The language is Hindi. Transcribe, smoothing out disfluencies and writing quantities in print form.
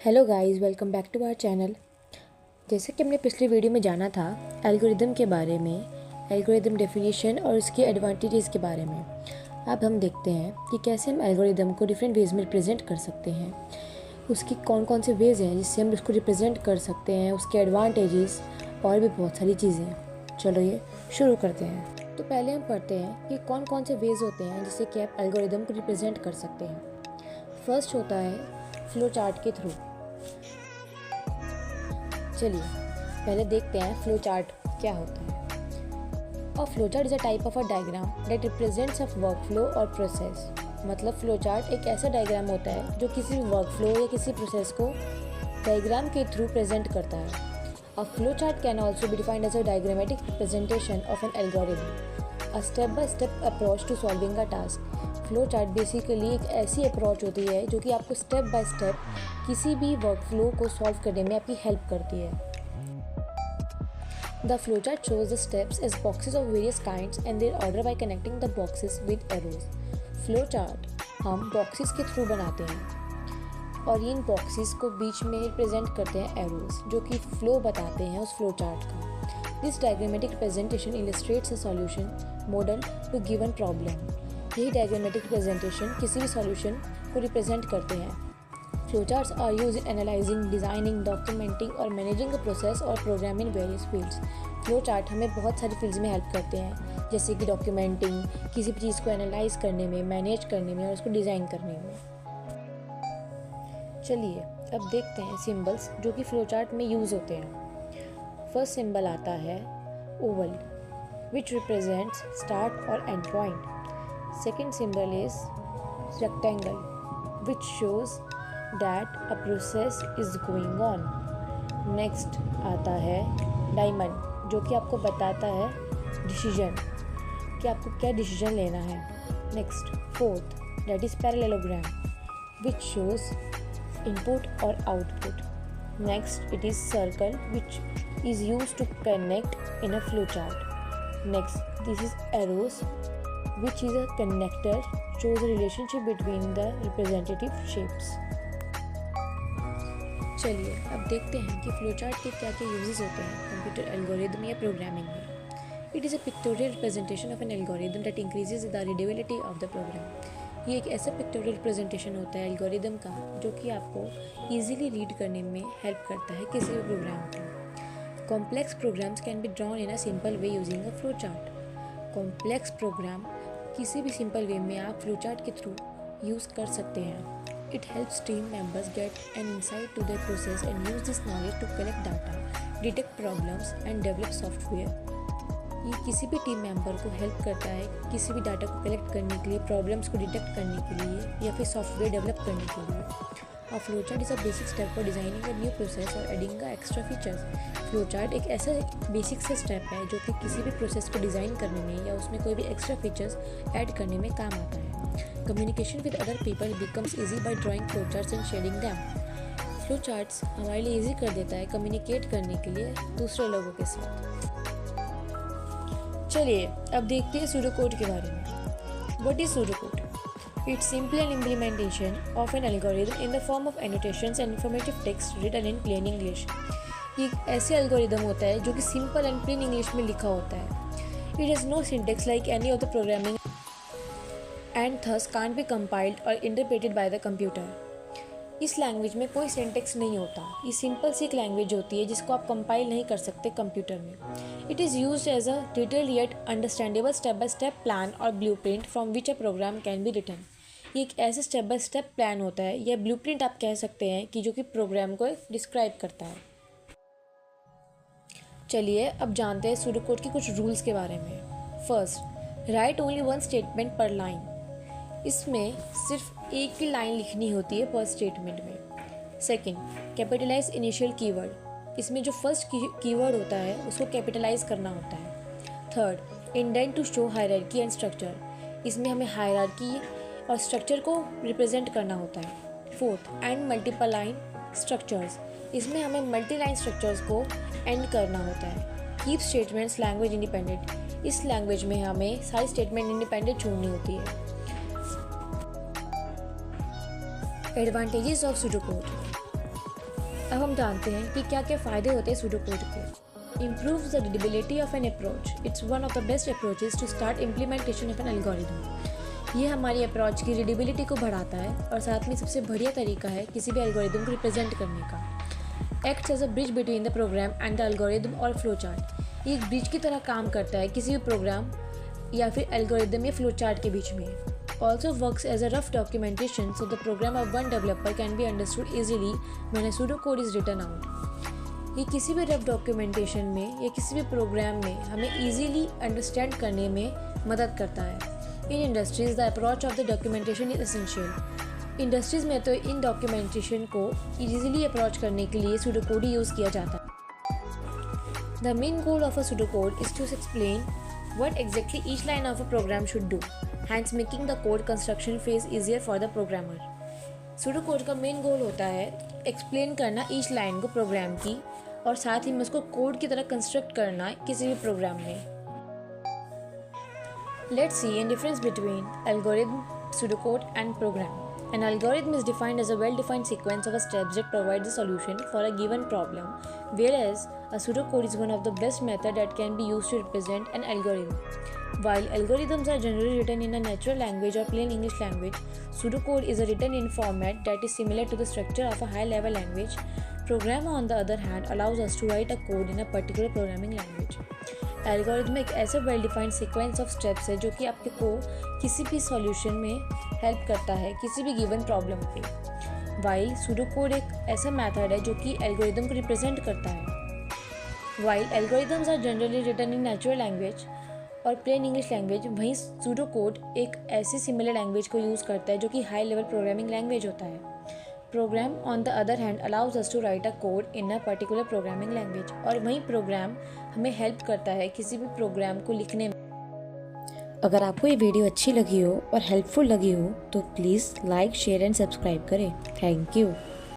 Hello guys, welcome back to our channel. जैसे कि हमने पिछली वीडियो में जाना था एल्गोरिदम के बारे में, एल्गोरिदम डेफिनेशन और उसके एडवांटेजेस के बारे में। अब हम देखते हैं कि कैसे हम एल्गोरिदम को डिफरेंट वेज में रिप्रेजेंट कर सकते हैं, उसकी कौन कौन से वेज हैं जिससे हम उसको रिप्रेजेंट कर सकते हैं, उसके एडवांटेजेस और भी बहुत सारी चीज़ें। चलो ये शुरू करते हैं। तो पहले हम पढ़ते हैं कि कौन कौन से वेज होते हैं जिससे कि आप एल्गोरिदम को रिप्रेजेंट कर सकते हैं। फर्स्ट होता है फ्लो चार्ट के थ्रू। चलिए पहले देखते हैं फ्लो चार्ट क्या होता है। और flow chart is a type of a diagram that represents a work flow और प्रोसेस। मतलब फ्लो चार्ट एक ऐसा डायग्राम होता है जो किसी भी वर्क फ्लो या किसी प्रोसेस को डायग्राम के थ्रू प्रेजेंट करता है। A flow chart can also be defined as a diagrammatic representation of an algorithm, a step by step approach to solving a task. Flow chart basically एक ऐसी अप्रोच होती है जो कि आपको स्टेप बाय स्टेप किसी भी वर्क फ्लो को सॉल्व करने में आपकी हेल्प करती है। The flowchart shows the steps as boxes of various kinds and their order by connecting the boxes with arrows. Flowchart हम boxes के थ्रू बनाते हैं और इन boxes को बीच में रिप्रेजेंट करते हैं arrows, जो कि flow बताते हैं उस flowchart का। This diagrammatic representation illustrates a solution model to given problem. यही diagrammatic representation किसी भी solution को रिप्रेजेंट करते हैं। Flowcharts are used in analyzing, designing, documenting और managing a process or program in various fields. Flowchart हमें बहुत सारी fields में help करते हैं, जैसे कि documenting, किसी भी चीज़ को analyze करने में, manage करने में और उसको design करने में। चलिए अब देखते हैं symbols जो कि flowchart में use होते हैं। First symbol आता है oval, which represents start or end point. Second symbol is rectangle, which shows that a process is going on. Next आता है diamond, जो कि आपको बताता है decision, कि आपको क्या decision लेना है। Next fourth, that is parallelogram, which shows input or output. Next it is circle, which is used to connect in a flowchart. Next this is arrows, which is a connector, shows a relationship between the representative shapes. चलिए अब देखते हैं कि फ्लोचार्ट के क्या क्या यूजेस होते हैं कंप्यूटर एल्गोरिदम या प्रोग्रामिंग में। It is a pictorial representation of an algorithm that increases the readability of the program. ये एक ऐसा पिक्टोरियल रिप्रेजेंटेशन होता है एल्गोरिदम का जो कि आपको ईजिली रीड करने में हेल्प करता है किसी भी प्रोग्राम को। Complex programs can be drawn in a simple way using a flow chart. Complex program किसी भी सिंपल वे में आप फ्लो चार्ट के थ्रू यूज़ कर सकते हैं। It helps team members get an insight to their process and use this knowledge to collect data, detect problems and develop software. ये किसी भी टीम मेंबर को हेल्प करता है किसी भी डाटा को कलेक्ट करने के लिए, प्रॉब्लम्स को डिटेक्ट करने के लिए या फिर सॉफ्टवेयर डेवलप करने के लिए। A flowchart is a basic step for designing a new process or adding a extra features. Flowchart एक ऐसा बेसिक सा स्टेप है जो कि किसी भी प्रोसेस को डिज़ाइन करने में या उसमें कोई भी एक्स्ट्रा फीचर्स ऐड करने में काम आता है। Communication with other people becomes easy by drawing flowcharts and sharing them. Flowcharts हमारे लिए इजी कर देता है कम्युनिकेट करने के लिए दूसरे लोगों के साथ। चलिए अब देखते हैं सूडोकोड के बारे में। What is pseudocode? It's simply an implementation of an algorithm in the form of annotations and informative text written in plain English. ये एक ऐसे एल्गोरिदम होता है जो कि सिंपल एंड प्लेन इंग्लिश में लिखा होता है। It has no syntax like any of the programming and thus can't be compiled or interpreted by the computer. इस लैंग्वेज में कोई सिंटेक्स नहीं होता। ये सिंपल सी एक लैंग्वेज होती है जिसको आप कंपाइल नहीं कर सकते कंप्यूटर में। It is used as a detailed yet understandable step by step plan और blueprint from which a program can be written. ये एक ऐसे स्टेप बाय स्टेप प्लान होता है या ब्लूप्रिंट आप कह सकते हैं कि जो कि प्रोग्राम को डिस्क्राइब करता है। चलिए अब जानते हैं सूडोकोड के कुछ रूल्स के बारे में। First, right only one statement पर लाइन। इसमें सिर्फ एक ही लाइन लिखनी होती है पर स्टेटमेंट में। Second, capitalize initial keyword. इसमें जो फर्स्ट कीवर्ड होता है उसको कैपिटलाइज करना होता है। Third, indent to show hierarchy and structure. इसमें हमें हायरार्की और स्ट्रक्चर को रिप्रेजेंट करना होता है। Fourth, and multiple line structures. इसमें हमें मल्टी लाइन स्ट्रक्चर्स को एंड करना होता है। Keep statements language independent. इस लैंग्वेज में हमें सारी स्टेटमेंट इंडिपेंडेंट छोड़नी होती है। Advantages of pseudocode. अब हम जानते हैं कि क्या क्या फ़ायदे होते हैं सूडोकोड के। Improves the readability of an approach. It's one of the best approaches to start implementation of an algorithm. ये हमारी अप्रोच की रीडेबिलिटी को बढ़ाता है और साथ में सबसे बढ़िया तरीका है किसी भी एल्गोरिदम को रिप्रेजेंट करने का। Acts as a bridge between the program and the algorithm और फ्लो चार्ट। ये एक ब्रिज की तरह काम करता है किसी भी प्रोग्राम या फिर एल्गोरिदम या फ्लो चार्ट के बीच में। Also works as a rough documentation so the program of one developer can be understood easily when a pseudocode is written out. ये किसी भी रफ डॉक्यूमेंटेशन में या किसी भी प्रोग्राम में हमें ईजीली अंडरस्टैंड करने में मदद करता है। In industries the approach of the documentation is essential. Industries में तो इन डॉक्यूमेंटेशन को ईजीली अप्रोच करने के लिए सूडोकोड ही यूज़ किया जाता है। The main goal of a pseudocode is to explain what exactly each line of a program should do, hence making the code construction phase easier for the programmer. Pseudocode का मेन गोल होता है एक्सप्लेन करना ईच लाइन को प्रोग्राम की और साथ ही में उसको कोड की तरह कंस्ट्रक्ट करना किसी भी प्रोग्राम में। Let's see a difference between algorithm, pseudocode and program. An algorithm is defined as a well-defined sequence of steps that provides a solution for a given problem, whereas a pseudocode is one of the best methods that can be used to represent an algorithm. While algorithms are generally written in a natural language or plain English language, pseudocode is written in a format that is similar to the structure of a high-level language. Program, on the other hand, allows us to write a code in a particular programming language. Algorithm एक ऐसे well defined sequence of steps है जो कि आपको किसी भी सॉल्यूशन में हेल्प करता है किसी भी गिवन प्रॉब्लम पे। वाइल सूडोकोड एक ऐसा मेथड है जो कि एल्गोरिथम को रिप्रेजेंट करता है। While algorithms are generally written in natural language और प्लेन इंग्लिश लैंग्वेज, वहीं सूडोकोड एक ऐसी सिमिलर लैंग्वेज को यूज़ करता है जो कि हाई लेवल प्रोग्रामिंग लैंग्वेज होता है। Program on the other hand allows us to write a code in a particular programming language, और वहीं प्रोग्राम हमें हेल्प करता है किसी भी प्रोग्राम को लिखने में। अगर आपको ये वीडियो अच्छी लगी हो और हेल्पफुल लगी हो तो please like, share and subscribe करें। Thank you.